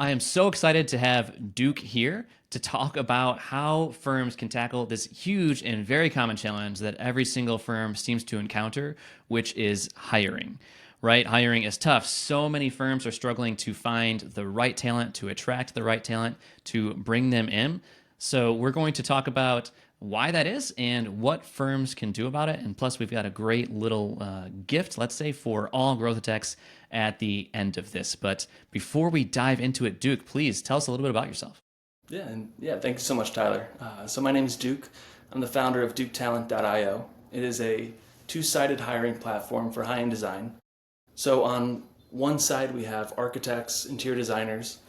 I am so excited to have Duke here to talk about how firms can tackle this huge and very common challenge that every single firm seems to encounter, which is hiring. Right? Hiring is tough. So many firms are struggling to find the right talent, to attract the right talent, to bring them in. So, we're going to talk about why that is and what firms can do about it. And plus, we've got a great little gift, let's say, for all growth techs at the end of this. But before we dive into it, Duke, please tell us a little bit about yourself. Yeah, thank you so much, Tyler. So my name is Duke. I'm the founder of DukeTalent.io. It is a two-sided hiring platform for high-end design. So on one side, we have architects, interior designers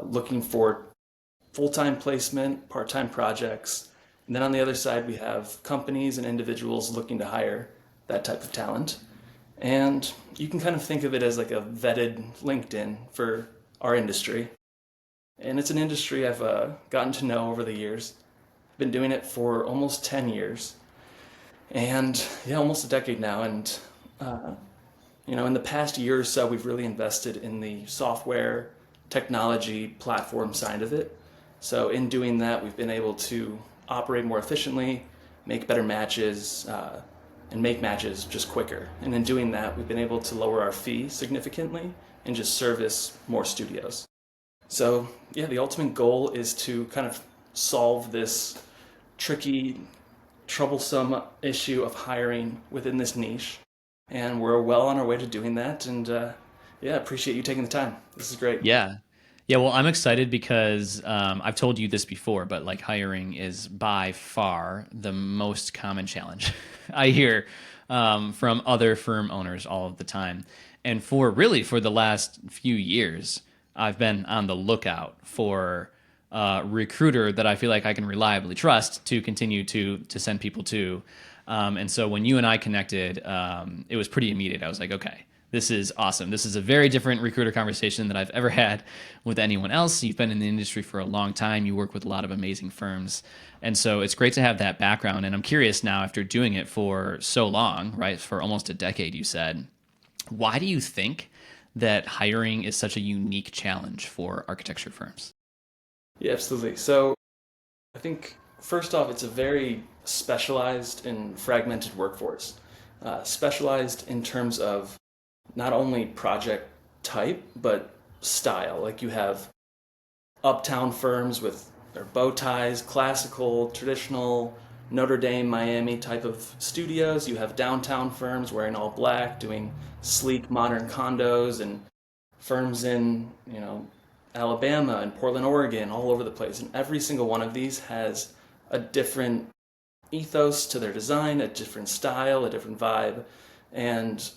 looking for full-time placement, part-time projects. And then on the other side, we have companies and individuals looking to hire that type of talent. And you can kind of think of it as like a vetted LinkedIn for our industry. And it's an industry I've gotten to know over the years. I've been doing it for almost 10 years. And yeah, almost a decade now. And, in the past year or so, we've really invested in the software technology platform side of it. So in doing that, we've been able to operate more efficiently, make better matches, and make matches just quicker. And in doing that, we've been able to lower our fee significantly and just service more studios. So yeah, the ultimate goal is to kind of solve this tricky, troublesome issue of hiring within this niche. And we're well on our way to doing that. And yeah, appreciate you taking the time. This is great. Yeah. Yeah, well, I'm excited because I've told you this before, but like hiring is by far the most common challenge I hear from other firm owners all of the time. And for the last few years, I've been on the lookout for a recruiter that I feel like I can reliably trust to continue to send people to. And so when you and I connected, it was pretty immediate. I was like, okay, this is awesome. This is a very different recruiter conversation that I've ever had with anyone else. You've been in the industry for a long time. You work with a lot of amazing firms. And so it's great to have that background. And I'm curious now, after doing it for so long, right, for almost a decade, you said, why do you think that hiring is such a unique challenge for architecture firms? Yeah, absolutely. So I think first off, it's a very specialized and fragmented workforce. Specialized in terms of not only project type, but style. Like you have uptown firms with their bow ties, classical, traditional, Notre Dame, Miami type of studios. You have downtown firms wearing all black, doing sleek, modern condos, and firms in, Alabama and Portland, Oregon, all over the place. And every single one of these has a different ethos to their design, a different style, a different vibe. And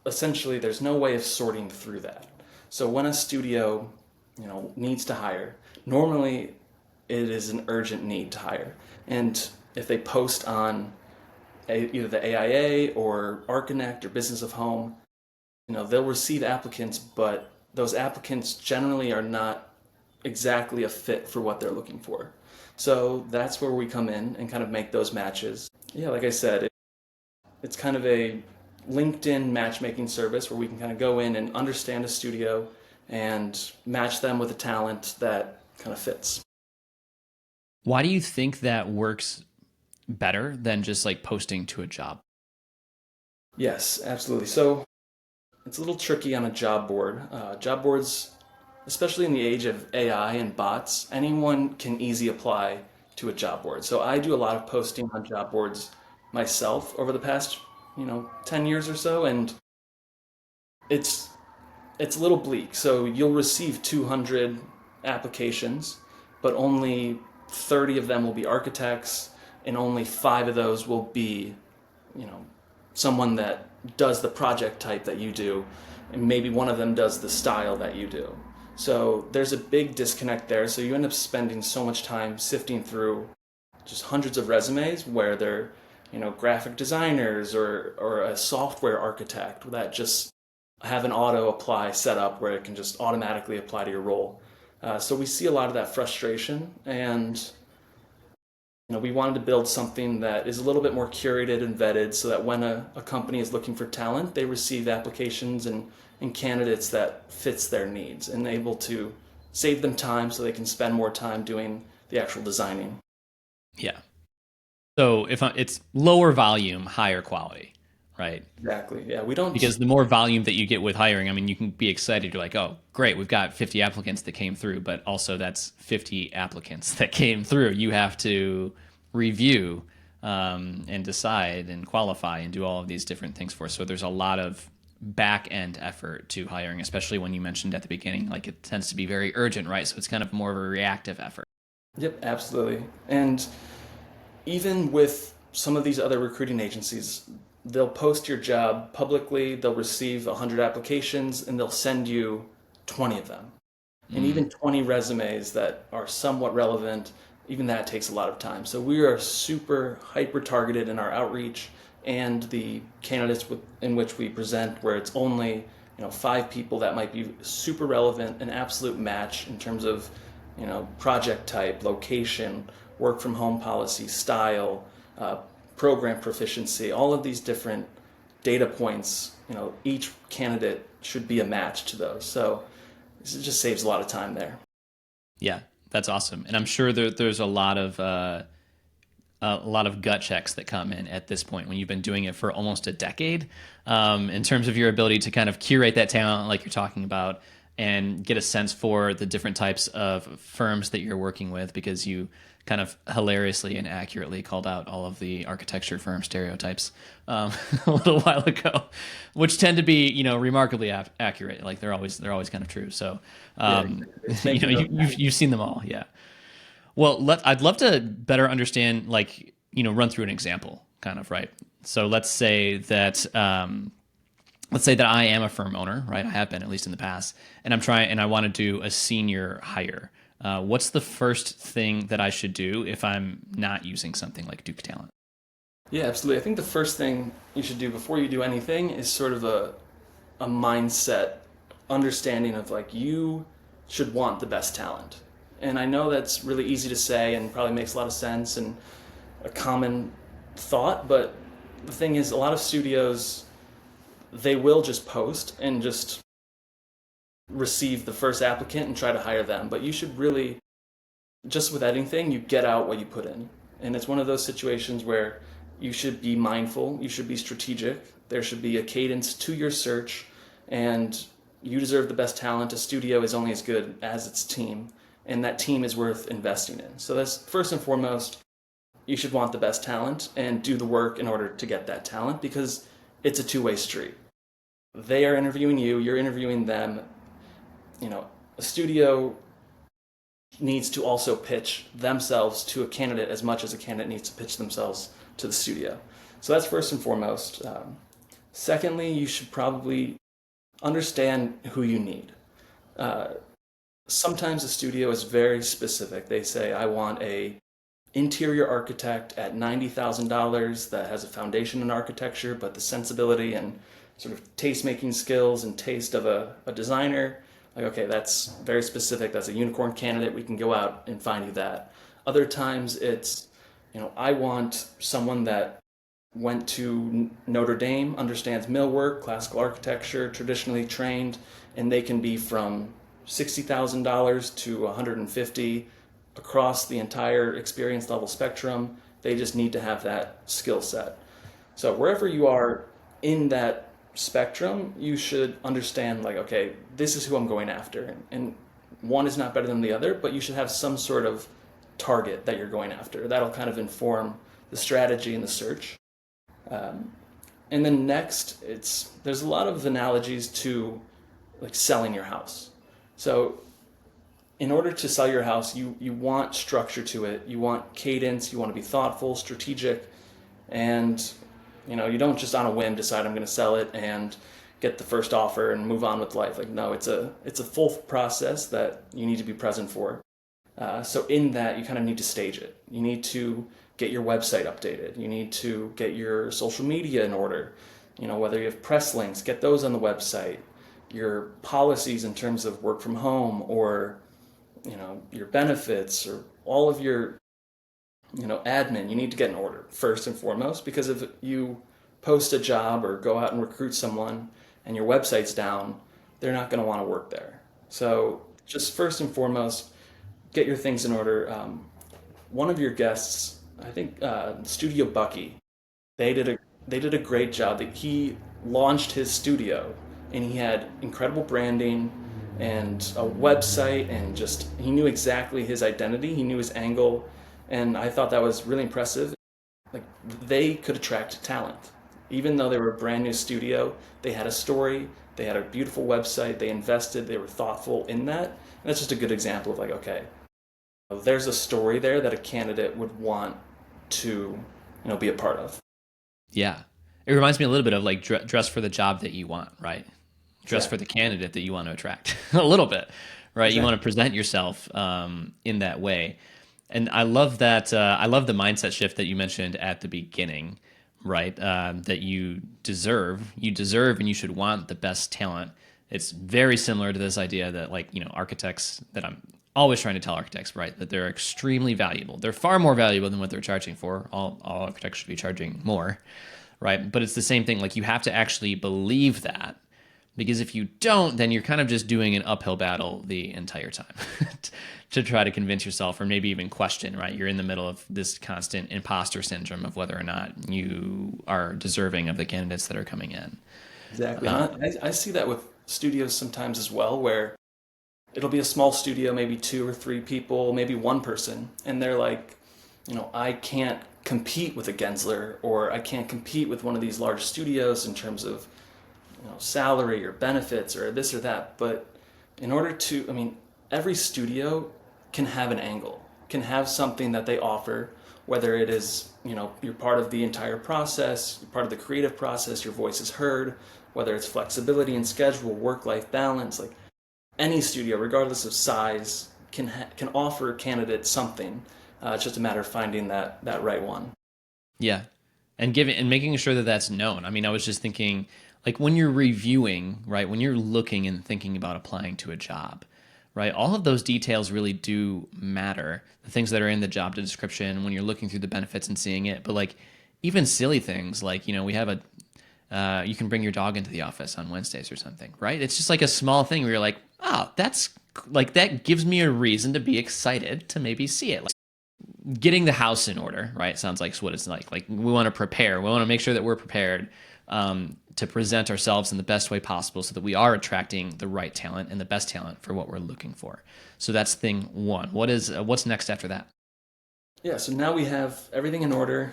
essentially there's no way of sorting through that. So when a studio, needs to hire, normally it is an urgent need to hire. And if they post on either the AIA or ArcConnect or Business of Home, they'll receive applicants, but those applicants generally are not exactly a fit for what they're looking for. So that's where we come in and kind of make those matches. Yeah, like I said, it's kind of a LinkedIn matchmaking service where we can kind of go in and understand a studio and match them with a talent that kind of fits. Why do you think that works better than just like posting to a job? Yes, absolutely. So it's a little tricky on a job board. Job boards, especially in the age of AI and bots, anyone can easily apply to a job board. So I do a lot of posting on job boards myself over the past, 10 years or so, and it's it's a little bleak. So you'll receive 200 applications, but only 30 of them will be architects, and only 5 of those will be, you know, someone that does the project type that you do, and maybe one of them does the style that you do. So there's a big disconnect there. So you end up spending so much time sifting through just hundreds of resumes where they're, graphic designers or a software architect that just have an auto apply set up where it can just automatically apply to your role. So we see a lot of that frustration, and we wanted to build something that is a little bit more curated and vetted so that when a company is looking for talent, they receive applications and candidates that fits their needs and able to save them time so they can spend more time doing the actual designing. Yeah. So it's lower volume, higher quality, right? Exactly. Yeah, we don't. Because the more volume that you get with hiring, I mean, you can be excited. You're like, oh, great, we've got 50 applicants that came through, but also that's 50 applicants that came through. You have to review and decide and qualify and do all of these different things for. So there's a lot of back end effort to hiring, especially when you mentioned at the beginning, like it tends to be very urgent, right? So it's kind of more of a reactive effort. Yep, absolutely. And even with some of these other recruiting agencies, they'll post your job publicly, they'll receive 100 applications, and they'll send you 20 of them. And even 20 resumes that are somewhat relevant, even that takes a lot of time. So we are super hyper targeted in our outreach and the candidates in which we present, where it's only 5 people that might be super relevant, an absolute match in terms of project type, location, work from home policy, style, program proficiency, all of these different data points. Each candidate should be a match to those. So it just saves a lot of time there. Yeah, that's awesome. And I'm sure there's a lot of gut checks that come in at this point when you've been doing it for almost a decade, in terms of your ability to kind of curate that talent like you're talking about and get a sense for the different types of firms that you're working with, because you kind of hilariously and accurately called out all of the architecture firm stereotypes a little while ago, which tend to be remarkably accurate. Like they're always kind of true. So Yeah, it's making those you've seen them all. Yeah. Well, I'd love to better understand, like, run through an example, kind of, right? So let's say that I am a firm owner, right? I have been, at least in the past, and I want to do a senior hire. What's the first thing that I should do if I'm not using something like DukeTalent? Yeah, absolutely. I think the first thing you should do before you do anything is sort of a mindset understanding of like you should want the best talent. And I know that's really easy to say and probably makes a lot of sense and a common thought, but the thing is, a lot of studios, they will just post and just receive the first applicant and try to hire them. But you should really, just with anything, you get out what you put in. And it's one of those situations where you should be mindful, you should be strategic, there should be a cadence to your search, and you deserve the best talent. A studio is only as good as its team, and that team is worth investing in. So that's first and foremost, you should want the best talent and do the work in order to get that talent, because it's a two-way street. They are interviewing you, you're interviewing them. A studio needs to also pitch themselves to a candidate as much as a candidate needs to pitch themselves to the studio. So that's first and foremost. Secondly, you should probably understand who you need. Sometimes a studio is very specific. They say, I want a interior architect at $90,000 that has a foundation in architecture, but the sensibility and sort of taste-making skills and taste of a designer. Like, okay, that's very specific. That's a unicorn candidate. We can go out and find you that. Other times it's, I want someone that went to Notre Dame, understands millwork, classical architecture, traditionally trained, and they can be from $60,000 to $150,000 across the entire experience level spectrum. They just need to have that skill set. So wherever you are in that spectrum, you should understand, like, okay, this is who I'm going after. And one is not better than the other, but you should have some sort of target that you're going after. That'll kind of inform the strategy and the search. And then next, there's a lot of analogies to like selling your house. So in order to sell your house, you want structure to it. You want cadence. You want to be thoughtful, strategic, and you don't just on a whim decide I'm going to sell it and get the first offer and move on with life. Like, no, it's a full process that you need to be present for. So in that, you kind of need to stage it. You need to get your website updated. You need to get your social media in order. Whether you have press links, get those on the website. Your policies in terms of work from home or your benefits or all of your admin, you need to get in order first and foremost, because if you post a job or go out and recruit someone and your website's down, they're not going to want to work there. So just first and foremost, get your things in order. One of your guests, I think, Studio Bucky, they did a they did a great job. That he launched his studio, and he had incredible branding and a website, and just he knew exactly his identity. He knew his angle, and I thought that was really impressive. Like they could attract talent, even though they were a brand new studio. They had a story. They had a beautiful website. They invested. They were thoughtful in that. And that's just a good example of like, okay, there's a story there that a candidate would want to, be a part of. Yeah. It reminds me a little bit of like dress for the job that you want, right? Dress for Exactly. the candidate that you want to attract a little bit, right? You want Exactly. to present yourself in that way. And I love that. I love the mindset shift that you mentioned at the beginning, right? That you deserve, and you should want the best talent. It's very similar to this idea that, like, architects, that I'm always trying to tell architects, right, that they're extremely valuable. They're far more valuable than what they're charging for. All architects should be charging more, right? But it's the same thing. Like, you have to actually believe that, because if you don't, then you're kind of just doing an uphill battle the entire time to try to convince yourself, or maybe even question, right? You're in the middle of this constant imposter syndrome of whether or not you are deserving of the candidates that are coming in. Exactly. And I see that with studios sometimes as well, where it'll be a small studio, maybe two or three people, maybe one person, and they're like, I can't compete with a Gensler, or I can't compete with one of these large studios in terms of salary or benefits or this or that. But in order to, every studio can have an angle, can have something that they offer, whether it is, you're part of the entire process, you're part of the creative process, your voice is heard, whether it's flexibility in schedule, work-life balance, like any studio, regardless of size, can offer candidates something. It's just a matter of finding that right one. Yeah. And giving and making sure that that's known. I mean, I was just thinking, like, when you're reviewing, right, when you're looking and thinking about applying to a job, right, all of those details really do matter. The things that are in the job description, when you're looking through the benefits and seeing it. But, like, even silly things like, we have you can bring your dog into the office on Wednesdays or something, right? It's just like a small thing where you're like, oh, that's like, that gives me a reason to be excited to maybe see it. Like, getting the house in order, right? Sounds like what it's like. Like, we want to prepare. We want to make sure that we're prepared to present ourselves in the best way possible, so that we are attracting the right talent and the best talent for what we're looking for. So that's thing one. What's next after that? Yeah, so now we have everything in order.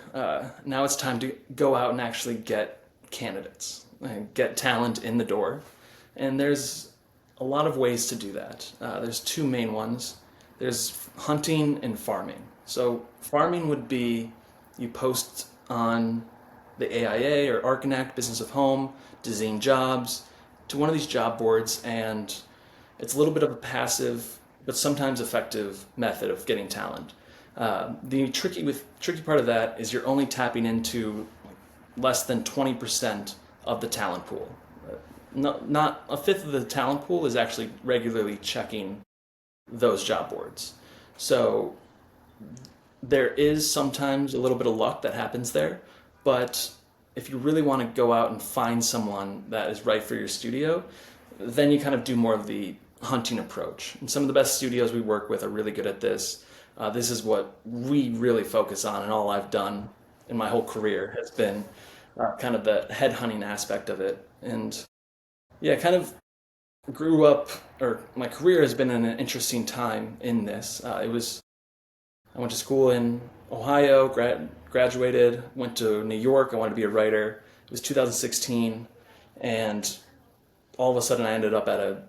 Now it's time to go out and actually get candidates, and get talent in the door. And there's a lot of ways to do that. There's two main ones. There's hunting and farming. So farming would be you post on the AIA or ArcConnect, Business of Home, Design Jobs, to one of these job boards, and it's a little bit of a passive but sometimes effective method of getting talent. The tricky part of that is you're only tapping into less than 20% of the talent pool. Not a fifth of the talent pool is actually regularly checking those job boards. So there is sometimes a little bit of luck that happens there, but if you really want to go out and find someone that is right for your studio, then you kind of do more of the hunting approach. And some of the best studios we work with are really good at this. This is what we really focus on, and all I've done in my whole career has been kind of the head hunting aspect of it. And yeah, kind of grew up, or my career has been in an interesting time in this. I went to school in Ohio, graduated, went to New York. I wanted to be a writer. It was 2016, and all of a sudden I ended up at a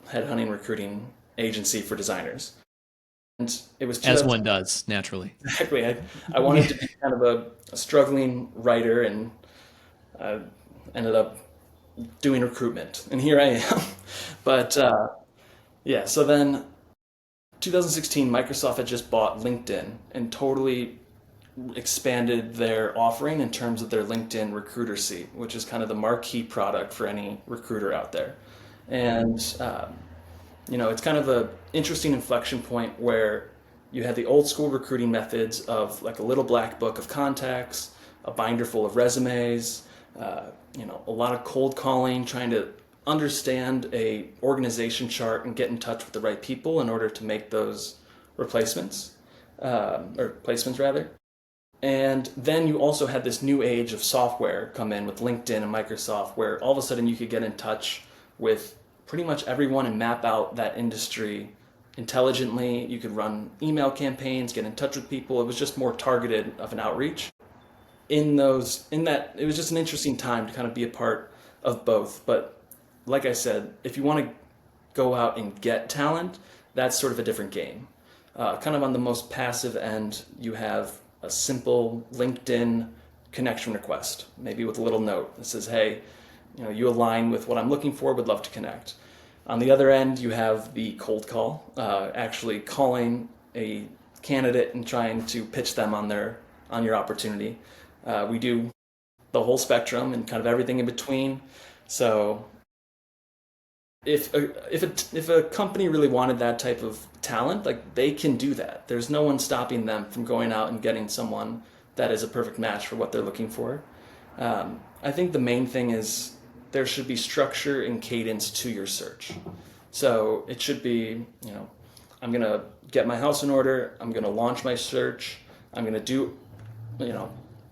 headhunting recruiting agency for designers. And it was As 2000, one does, naturally. exactly. I wanted to be kind of a struggling writer, and I ended up doing recruitment, and here I am. But yeah, so then 2016, Microsoft had just bought LinkedIn and totally expanded their offering in terms of their LinkedIn recruiter seat, which is kind of the marquee product for any recruiter out there. And it's kind of a interesting inflection point where you had the old school recruiting methods of like a little black book of contacts, a binder full of resumes, a lot of cold calling, trying to understand a organization chart and get in touch with the right people in order to make those replacements, or placements rather. And then you also had this new age of software come in with LinkedIn and Microsoft, where all of a sudden you could get in touch with pretty much everyone and map out that industry intelligently. You could run email campaigns, get in touch with people. It was just more targeted of an outreach. It was just an interesting time to kind of be a part of both. But like I said, if you want to go out and get talent, that's sort of a different game. Kind of on the most passive end, you have a simple LinkedIn connection request, maybe with a little note that says, hey, you align with what I'm looking for, would love to connect. On the other end, you have the cold call, actually calling a candidate and trying to pitch them on your opportunity. We do the whole spectrum and kind of everything in between. So if a company really wanted that type of talent, like, they can do that. There's no one stopping them from going out and getting someone that is a perfect match for what they're looking for. I think the main thing is there should be structure and cadence to your search. So it should be, I'm going to get my house in order. I'm going to launch my search. I'm going to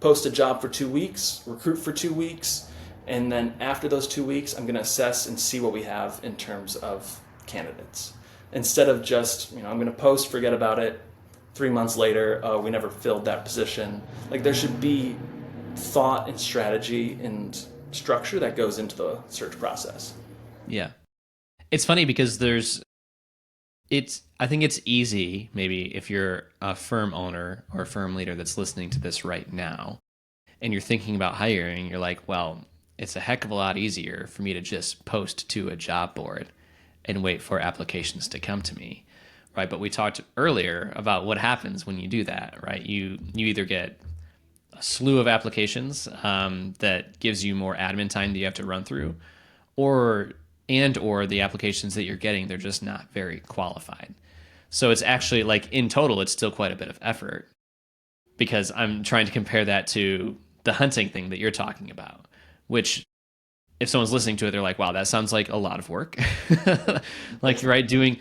post a job for 2 weeks, recruit for 2 weeks. And then after those 2 weeks, I'm going to assess and see what we have in terms of candidates. Instead of just, I'm going to post, forget about it. 3 months later, oh, we never filled that position. Like, there should be thought and strategy and structure that goes into the search process. Yeah. It's funny because I think it's easy, maybe if you're a firm owner or a firm leader that's listening to this right now, and you're thinking about hiring, you're like, well, it's a heck of a lot easier for me to just post to a job board and wait for applications to come to me, right? But we talked earlier about what happens when you do that, right? You either get a slew of applications that gives you more admin time that you have to run through, or the applications that you're getting, they're just not very qualified. So it's actually, like, in total, it's still quite a bit of effort, because I'm trying to compare that to the hunting thing that you're talking about, which, if someone's listening to it, they're like, wow, that sounds like a lot of work. Like, right, doing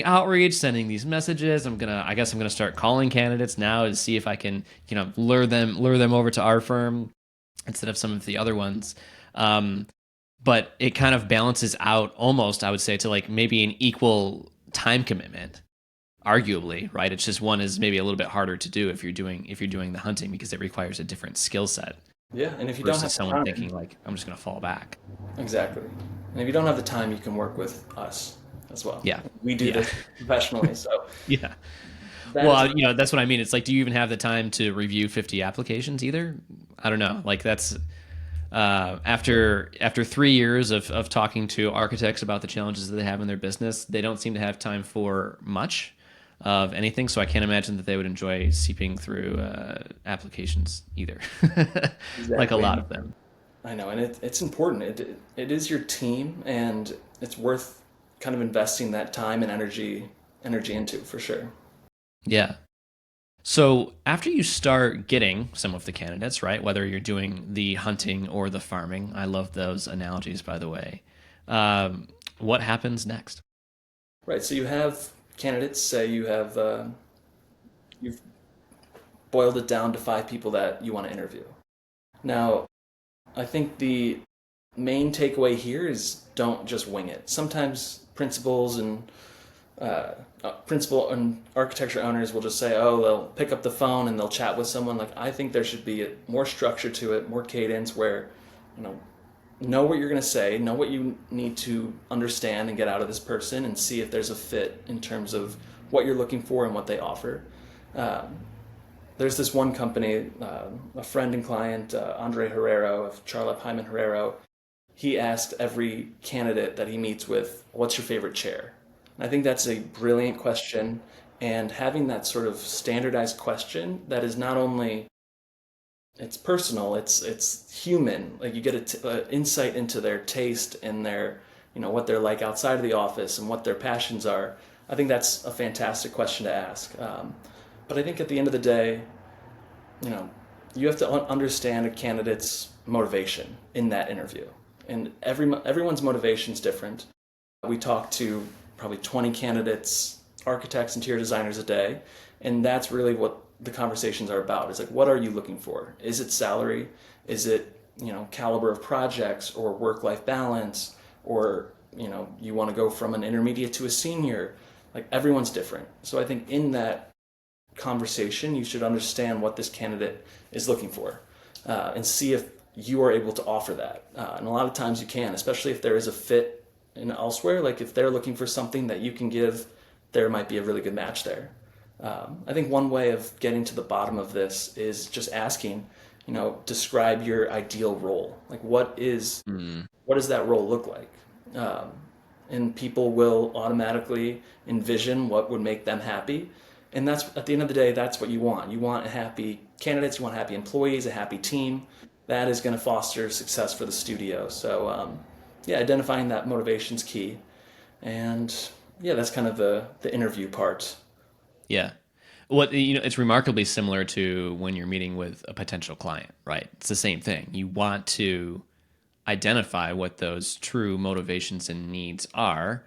outreach, sending these messages. I guess I'm gonna start calling candidates now to see if I can, lure them over to our firm instead of some of the other ones. But it kind of balances out almost, I would say, to like maybe an equal time commitment, arguably, right? It's just one is maybe a little bit harder to do if you're doing the hunting, because it requires a different skill set. Yeah, and if you don't have someone time, thinking like, I'm just going to fall back. Exactly. And if you don't have the time, you can work with us as well. Yeah. We do this professionally, so. Yeah. Well, that's what I mean. It's like, do you even have the time to review 50 applications either? I don't know. Like, that's after 3 years of talking to architects about the challenges that they have in their business, they don't seem to have time for much of anything. So I can't imagine that they would enjoy seeping through applications either. Exactly. Like a lot of them. I know, and it's important. It is your team, and it's worth kind of investing that time and energy into, for sure. Yeah. So after you start getting some of the candidates, right, whether you're doing the hunting or the farming, I love those analogies, by the way, what happens next? Right, so you have candidates, say you've boiled it down to 5 people that you want to interview. Now, I think the main takeaway here is don't just wing it. Sometimes principal and architecture owners will just say, oh, they'll pick up the phone and they'll chat with someone. Like, I think there should be more structure to it, more cadence, where, know what you're going to say, know what you need to understand and get out of this person, and see if there's a fit in terms of what you're looking for and what they offer. There's this one company, a friend and client, Andre Herrero of Charlotte Hyman Herrero. He asked every candidate that he meets with, what's your favorite chair? And I think that's a brilliant question, and having that sort of standardized question that is not only, it's personal, it's human. Like, you get an insight into their taste and their, what they're like outside of the office and what their passions are. I think that's a fantastic question to ask. But I think at the end of the day, you have to understand a candidate's motivation in that interview. and everyone's motivation is different. We talk to probably 20 candidates, architects, interior designers a day, and that's really what the conversations are about. It's like, what are you looking for? Is it salary? Is it, caliber of projects or work-life balance? Or, you want to go from an intermediate to a senior? Like, everyone's different. So I think in that conversation, you should understand what this candidate is looking for, and see if you are able to offer that. And a lot of times you can, especially if there is a fit in elsewhere. Like if they're looking for something that you can give, there might be a really good match there. I think one way of getting to the bottom of this is just asking, describe your ideal role. Like what does that role look like? And people will automatically envision what would make them happy. And that's, at the end of the day, that's what you want. You want happy candidates, you want happy employees, a happy team. That is going to foster success for the studio. So, identifying that motivation is key. And yeah, that's kind of the interview part. Yeah. It's remarkably similar to when you're meeting with a potential client, right? It's the same thing. You want to identify what those true motivations and needs are,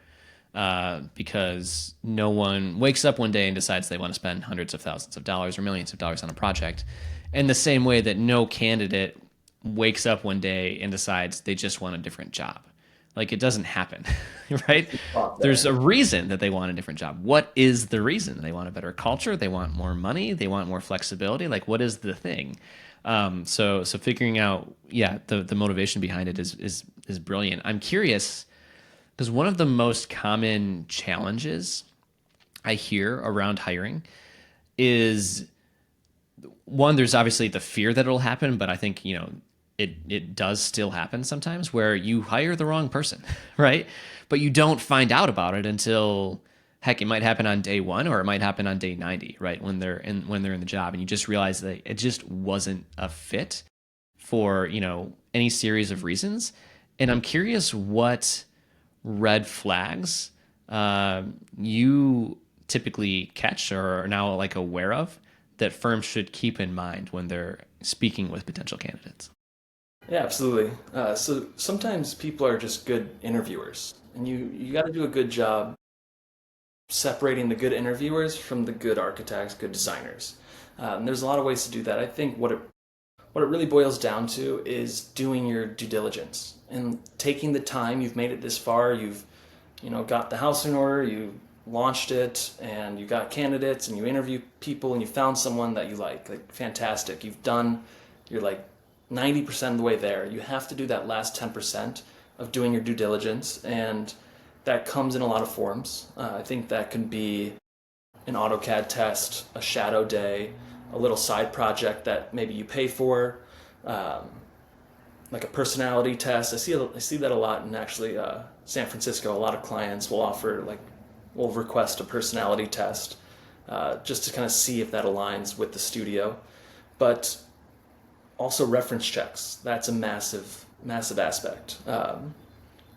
because no one wakes up one day and decides they want to spend hundreds of thousands of dollars or millions of dollars on a project. In the same way that no candidate wakes up one day and decides they just want a different job. Like it doesn't happen, right? There's a reason that they want a different job. What is the reason? They want a better culture. They want more money. They want more flexibility. Like what is the thing? So figuring out, the motivation behind it is brilliant. I'm curious because one of the most common challenges I hear around hiring is one, there's obviously the fear that it'll happen, but I think, it does still happen sometimes where you hire the wrong person, right? But you don't find out about it until, heck, it might happen on day 1 or it might happen on day 90, right? When they're in the job, and you just realize that it just wasn't a fit for, any series of reasons. And I'm curious what red flags you typically catch or are now like aware of that firms should keep in mind when they're speaking with potential candidates. Yeah, absolutely. So sometimes people are just good interviewers, and you got to do a good job separating the good interviewers from the good architects, good designers. And there's a lot of ways to do that. I think what it really boils down to is doing your due diligence and taking the time. You've made it this far. You've got the house in order. You launched it, and you got candidates, and you interview people, and you found someone that you like. Like fantastic. You're like 90% of the way there. You have to do that last 10% of doing your due diligence, and that comes in a lot of forms. I think that can be an AutoCAD test, a shadow day, a little side project that maybe you pay for, like a personality test. I see that a lot in actually San Francisco. A lot of clients will request a personality test, just to kind of see if that aligns with the studio. But also reference checks. That's a massive, massive aspect.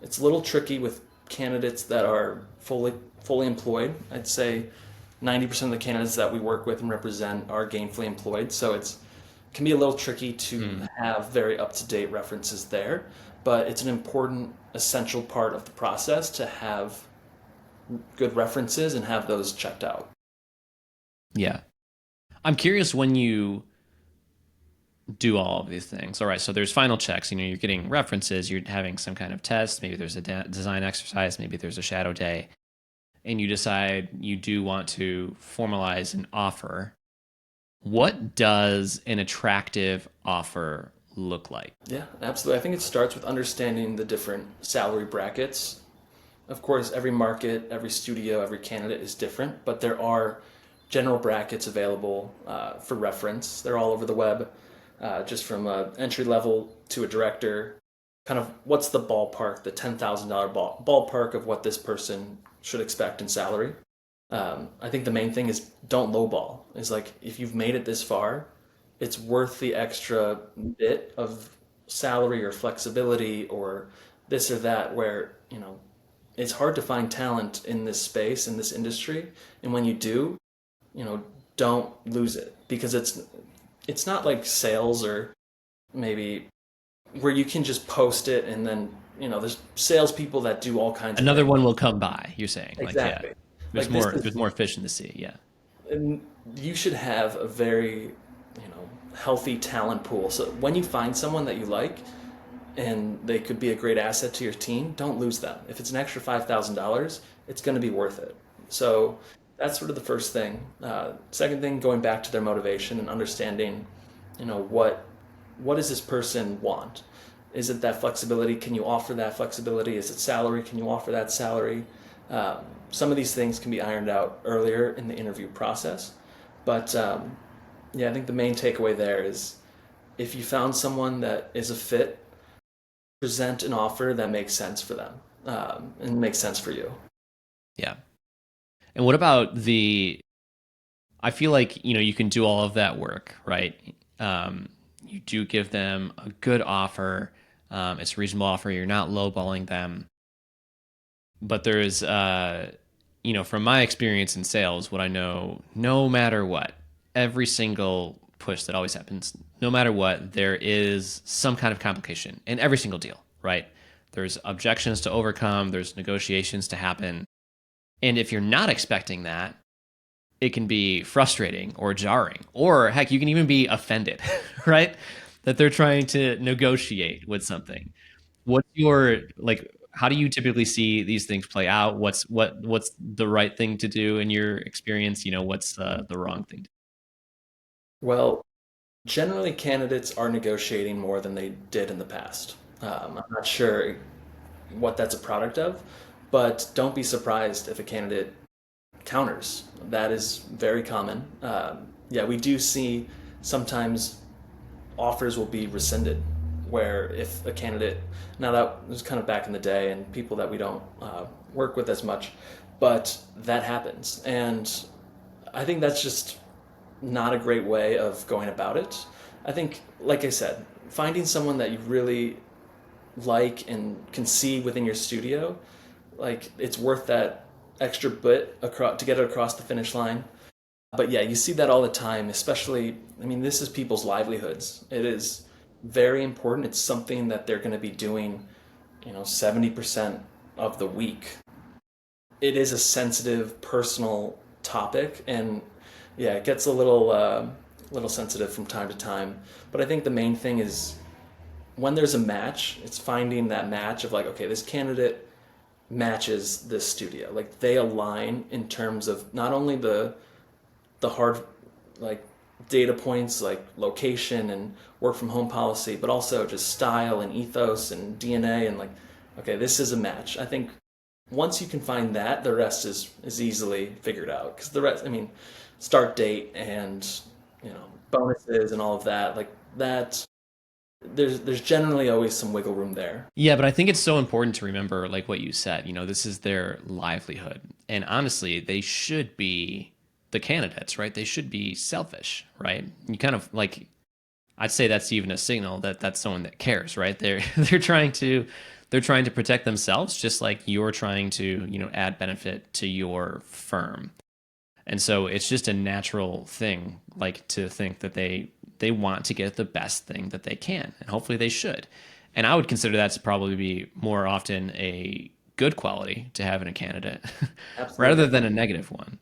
It's a little tricky with candidates that are fully employed. I'd say 90% of the candidates that we work with and represent are gainfully employed. So it can be a little tricky to have very up-to-date references there. But it's an important, essential part of the process to have good references and have those checked out. Yeah. I'm curious when you do all of these things. All right, so there's final checks. You're getting references. You're having some kind of test. Maybe there's a design exercise. Maybe there's a shadow day, and you decide you do want to formalize an offer. What does an attractive offer look like? Yeah, absolutely. I think it starts with understanding the different salary brackets. Of course, every market, every studio, every candidate is different, but there are general brackets available for reference. They're all over the web. Just from an entry level to a director, kind of what's the ballpark, the $10,000 ballpark of what this person should expect in salary. I think the main thing is don't lowball. It's like if you've made it this far, it's worth the extra bit of salary or flexibility or this or that where, it's hard to find talent in this space, in this industry. And when you do, don't lose it because it's not like sales or maybe where you can just post it and then, there's salespeople that do all kinds of Another things. one will come by, you're saying. Like, yeah. Exactly. Like this is, There's more fish in the sea, yeah. and you should have a very, healthy talent pool. So when you find someone that you like and they could be a great asset to your team, don't lose them. If it's an extra $5,000, it's going to be worth it. So that's sort of the first thing. Second thing, going back to their motivation and understanding, what does this person want? Is it that flexibility? Can you offer that flexibility? Is it salary? Can you offer that salary? Some of these things can be ironed out earlier in the interview process. But yeah, I think the main takeaway there is if you found someone that is a fit, present an offer that makes sense for them and makes sense for you. Yeah. And what about I feel like, you can do all of that work, right? You do give them a good offer. It's a reasonable offer. You're not lowballing them. But there's, from my experience in sales, what I know, no matter what, every single push that always happens, no matter what, there is some kind of complication in every single deal, right? There's objections to overcome, there's negotiations to happen. And if you're not expecting that, it can be frustrating or jarring, or heck, you can even be offended, right? That they're trying to negotiate with something. What's your like? How do you typically see these things play out? What's the right thing to do in your experience? What's the wrong thing to Well, generally, candidates are negotiating more than they did in the past. I'm not sure what that's a product of, but don't be surprised if a candidate counters. That is very common. Yeah, we do see sometimes offers will be rescinded, where if a candidate, now that was kind of back in the day and people that we don't work with as much, but that happens. And I think that's just not a great way of going about it. I think, like I said, finding someone that you really like and can see within your studio, like it's worth that extra bit across to get it across the finish line. But yeah, you see that all the time, especially, I mean, this is people's livelihoods. It is very important. It's something that they're going to be doing, 70% of the week. It is a sensitive, personal topic, and yeah, it gets a little sensitive from time to time. But I think the main thing is when there's a match, it's finding that match of like, okay, this candidate matches this studio. Like they align in terms of not only the hard like data points like location and work from home policy, but also just style and ethos and DNA and like, okay, this is a match. I think once you can find that, the rest is easily figured out. Because the rest, I mean, start date and bonuses and all of that, like that. There's generally always some wiggle room there. Yeah, but I think it's so important to remember, like what you said, this is their livelihood. And honestly, they should be the candidates, right? They should be selfish, right? You kind of like, I'd say that's even a signal that that's someone that cares, right? They're trying to protect themselves just like you're trying to, add benefit to your firm. And so it's just a natural thing, like to think that they want to get the best thing that they can, and hopefully they should. And I would consider that to probably be more often a good quality to have in a candidate rather Absolutely. than a negative one.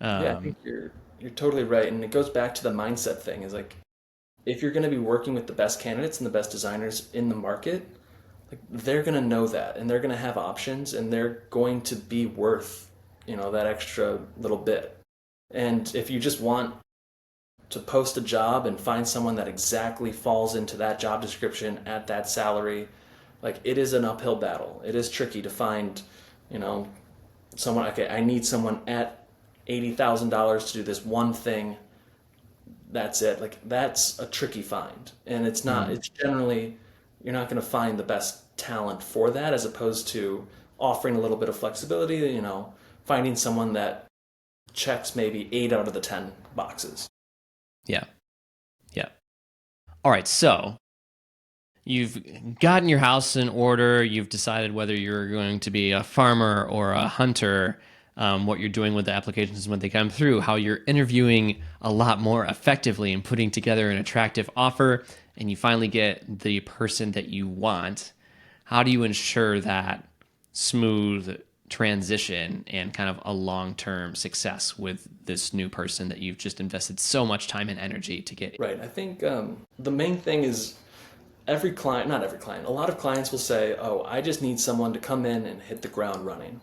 Yeah, I think you're totally right, and it goes back to the mindset thing. Is like if you're going to be working with the best candidates and the best designers in the market, like they're going to know that, and they're going to have options, and they're going to be worth that extra little bit. And if you just want to post a job and find someone that exactly falls into that job description at that salary, like it is an uphill battle. It is tricky to find, you know, someone. Okay, I need someone at $80,000 to do this one thing. That's it. Like that's a tricky find, and it's not. Mm. It's generally you're not going to find the best talent for that, as opposed to offering a little bit of flexibility. Finding someone that checks maybe 8 out of the 10 boxes. Yeah. Yeah. All right. So you've gotten your house in order. You've decided whether you're going to be a farmer or a hunter, what you're doing with the applications when they come through, how you're interviewing a lot more effectively and putting together an attractive offer. and you finally get the person that you want, how do you ensure that smooth transition and kind of a long-term success with this new person that you've just invested so much time and energy to get? Right. I think the main thing is every client, not every client, a lot of clients will say, oh, I just need someone to come in and hit the ground running.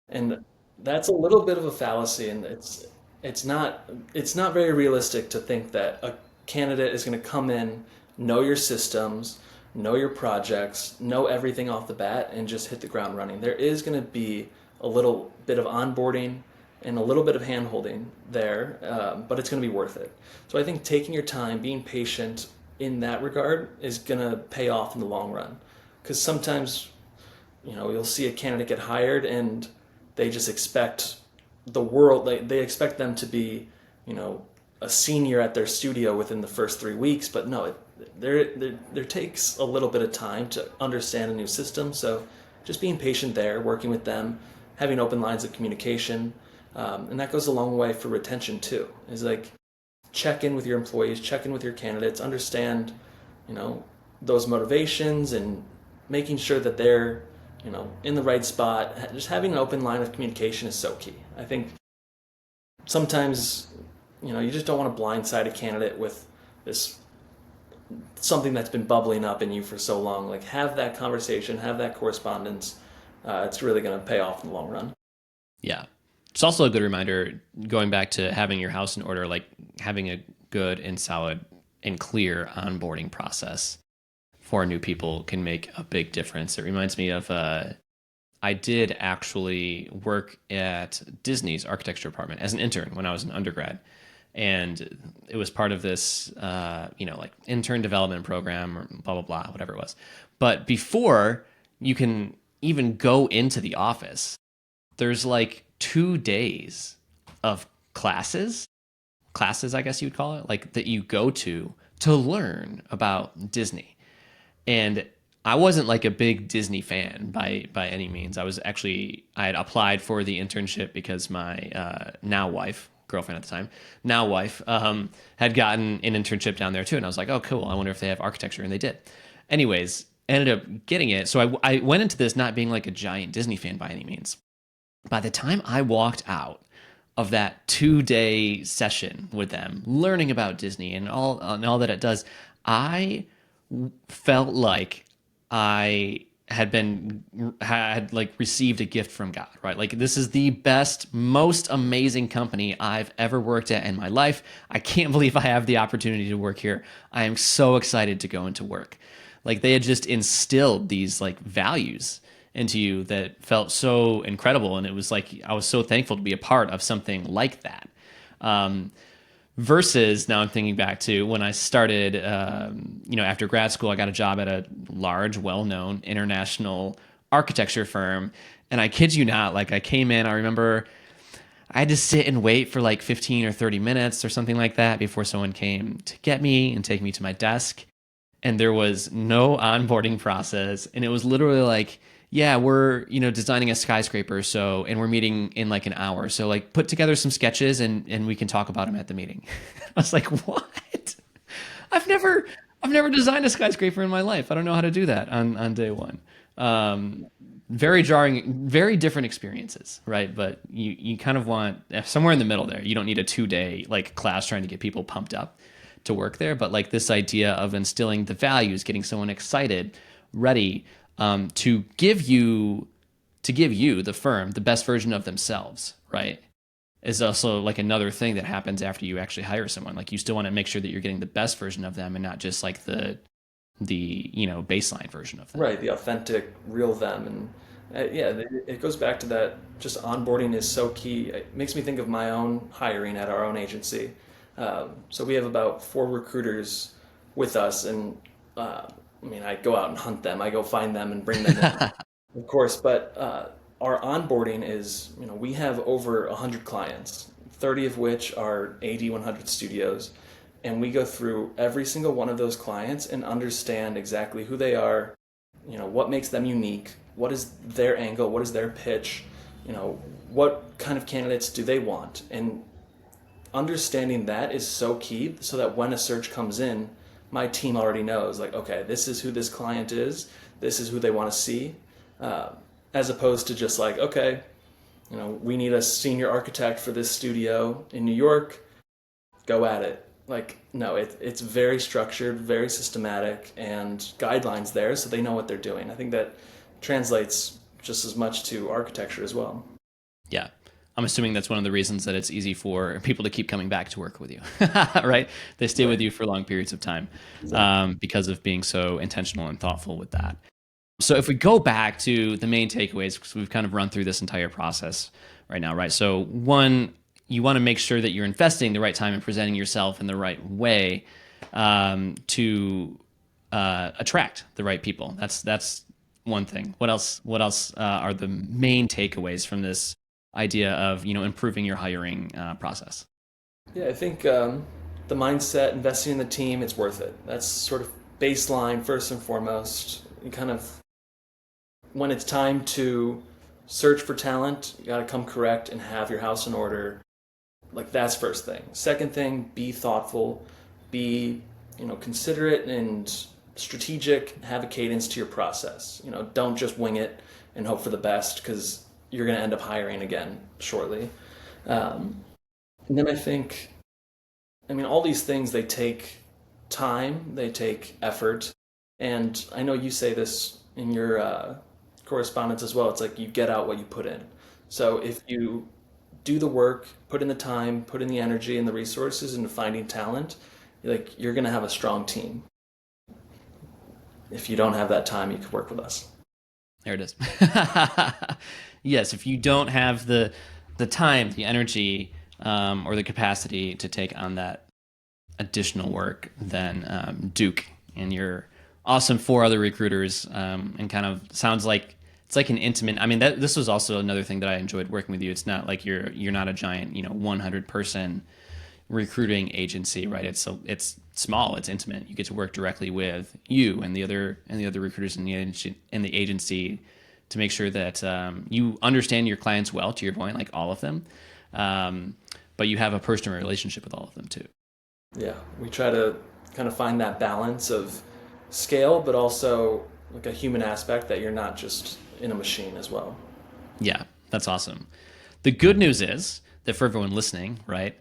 And that's a little bit of a fallacy, and it's not it's not very realistic to think that a candidate is going to come in, know your systems, know your projects, know everything off the bat, and just hit the ground running. There is going to be a little bit of onboarding and a little bit of handholding there, but it's going to be worth it. So I think taking your time, being patient in that regard, is going to pay off in the long run. Because sometimes, you'll see a candidate get hired and they just expect the world, they expect them to be, a senior at their studio within the first 3 weeks, but no, there takes a little bit of time to understand a new system. So just being patient there, working with them, having open lines of communication, and that goes a long way for retention too. Is like check in with your employees, check in with your candidates, understand, those motivations, and making sure that they're, in the right spot. Just having an open line of communication is so key. I think sometimes, you just don't want to blindside a candidate with this something that's been bubbling up in you for so long. Like, have that conversation, have that correspondence. It's really going to pay off in the long run. Yeah. It's also a good reminder, going back to having your house in order, like having a good and solid and clear onboarding process for new people can make a big difference. It reminds me of I did actually work at Disney's architecture department as an intern when I was an undergrad. And it was part of this, like intern development program or blah, blah, blah, whatever it was. But before you can even go into the office, there's like 2 days of classes, I guess you would call it, like that you go to learn about Disney. And I wasn't like a big Disney fan by any means. I had applied for the internship because my now wife, girlfriend at the time, now wife, had gotten an internship down there too. And I was like, oh, cool. I wonder if they have architecture. And they did. Anyways, ended up getting it. So I went into this not being like a giant Disney fan by any means. By the time I walked out of that 2-day session with them, learning about Disney and all that it does, I felt like I had like received a gift from God, right? Like, this is the best, most amazing company I've ever worked at in my life. I can't believe I have the opportunity to work here. I am so excited to go into work. Like, they had just instilled these like values into you that felt so incredible. And it was like, I was so thankful to be a part of something like that. Versus now I'm thinking back to when I started, after grad school, I got a job at a large, well-known international architecture firm. And I kid you not, like, I came in, I remember I had to sit and wait for like 15 or 30 minutes or something like that before someone came to get me and take me to my desk. And there was no onboarding process. And it was literally like, yeah, we're, designing a skyscraper. And we're meeting in like an hour. So like, put together some sketches and we can talk about them at the meeting. I was like, what? I've never designed a skyscraper in my life. I don't know how to do that on day one. Very jarring, very different experiences, right? But you kind of want somewhere in the middle there. You don't need a 2-day like class trying to get people pumped up to work there. But like this idea of instilling the values, getting someone excited, ready, to give you, the firm, the best version of themselves, right, is also like another thing that happens after you actually hire someone. Like, you still want to make sure that you're getting the best version of them and not just like the baseline version of them. Right, the authentic, real them. And it goes back to that. Just onboarding is so key. It makes me think of my own hiring at our own agency. So we have about 4 recruiters with us, and I go out and hunt them. I go find them and bring them in, of course. But our onboarding is, we have over 100 clients, 30 of which are AD 100 studios. And we go through every single one of those clients and understand exactly who they are, what makes them unique, what is their angle, what is their pitch, what kind of candidates do they want. And understanding that is so key, so that when a search comes in, my team already knows, like, okay, this is who this client is, this is who they want to see, uh, as opposed to just like, okay, we need a senior architect for this studio in New York, go at it. Like, no, it's very structured, very systematic, and guidelines there so they know what they're doing. I think that translates just as much to architecture as well. Yeah. I'm assuming that's one of the reasons that it's easy for people to keep coming back to work with you, right? They stay with Right. you for long periods of time Exactly. because of being so intentional and thoughtful with that. So if we go back to the main takeaways, because we've kind of run through this entire process right now, right? So one, you want to make sure that you're investing the right time and presenting yourself in the right way to attract the right people. That's one thing. What else? What else are the main takeaways from this idea of improving your hiring process? Yeah, I think the mindset, investing in the team, it's worth it. That's sort of baseline first and foremost. You kind of, when it's time to search for talent, you got to come correct and have your house in order. Like, that's first thing. Second thing, be thoughtful, be considerate and strategic. Have a cadence to your process. Don't just wing it and hope for the best, because you're going to end up hiring again shortly. Um, and then I think, all these things, they take time, they take effort, and I know you say this in your correspondence as well. It's like you get out what you put in. So if you do the work, put in the time, put in the energy and the resources into finding talent, you're going to have a strong team. If you don't have that time, you could work with us. There it is. Yes, if you don't have the time, the energy, or the capacity to take on that additional work, then Duke and your awesome four other recruiters, and kind of sounds like it's like an intimate. I mean, this was also another thing that I enjoyed working with you. It's not like you're not a giant, 100-person recruiting agency, right? It's small, it's intimate. You get to work directly with you and the other recruiters in the agency to make sure that you understand your clients well. To your point, like all of them, but you have a personal relationship with all of them too. Yeah, we try to kind of find that balance of scale, but also like a human aspect, that you're not just in a machine as well. Yeah, that's awesome. The good news is that for everyone listening, right?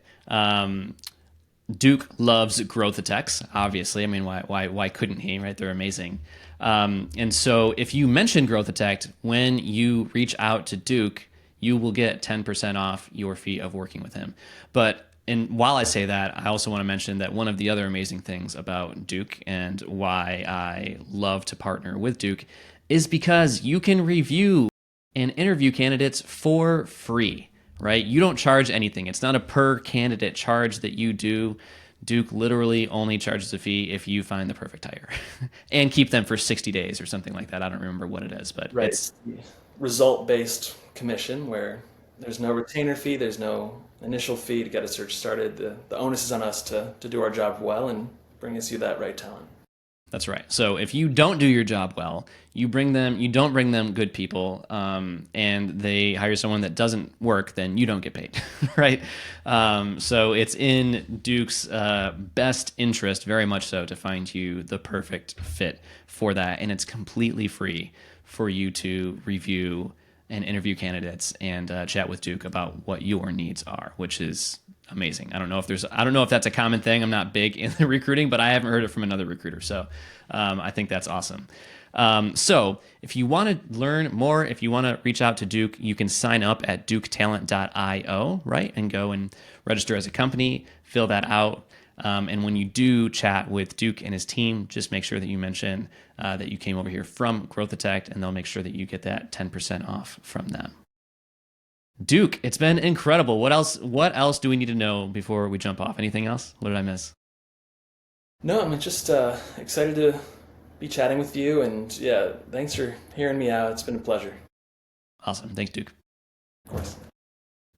Duke loves growth attacks, obviously. I mean, why couldn't he, right? They're amazing. And so if you mention growth attack when you reach out to Duke, you will get 10% off your fee of working with him. But and while I say that, I also want to mention that one of the other amazing things about Duke and why I love to partner with Duke is because you can review and interview candidates for free, right? You don't charge anything. It's not a per candidate charge that you do. Duke literally only charges a fee if you find the perfect hire and keep them for 60 days or something like that. I don't remember what it is, but Right. it's It's the result-based commission where there's no retainer fee, there's no initial fee to get a search started. The onus is on us to do our job well and bring us you that right talent. That's right. So if you don't do your job well, you don't bring them good people, and they hire someone that doesn't work, then you don't get paid, right? So it's in Duke's best interest, very much so, to find you the perfect fit for that, and it's completely free for you to review and interview candidates and chat with Duke about what your needs are, which is amazing. I don't know if that's a common thing. I'm not big in the recruiting, but I haven't heard it from another recruiter. So I think that's awesome. So if you want to learn more, if you want to reach out to Duke, you can sign up at DukeTalent.io, right? And go and register as a company, fill that out. And when you do chat with Duke and his team, just make sure that you mention that you came over here from Growth Attack, and they'll make sure that you get that 10% off from them. Duke, it's been incredible. What else do we need to know before we jump off? Anything else? What did I miss? No, I'm just excited to be chatting with you, and yeah, thanks for hearing me out. It's been a pleasure. Awesome. Thanks, Duke. Of course.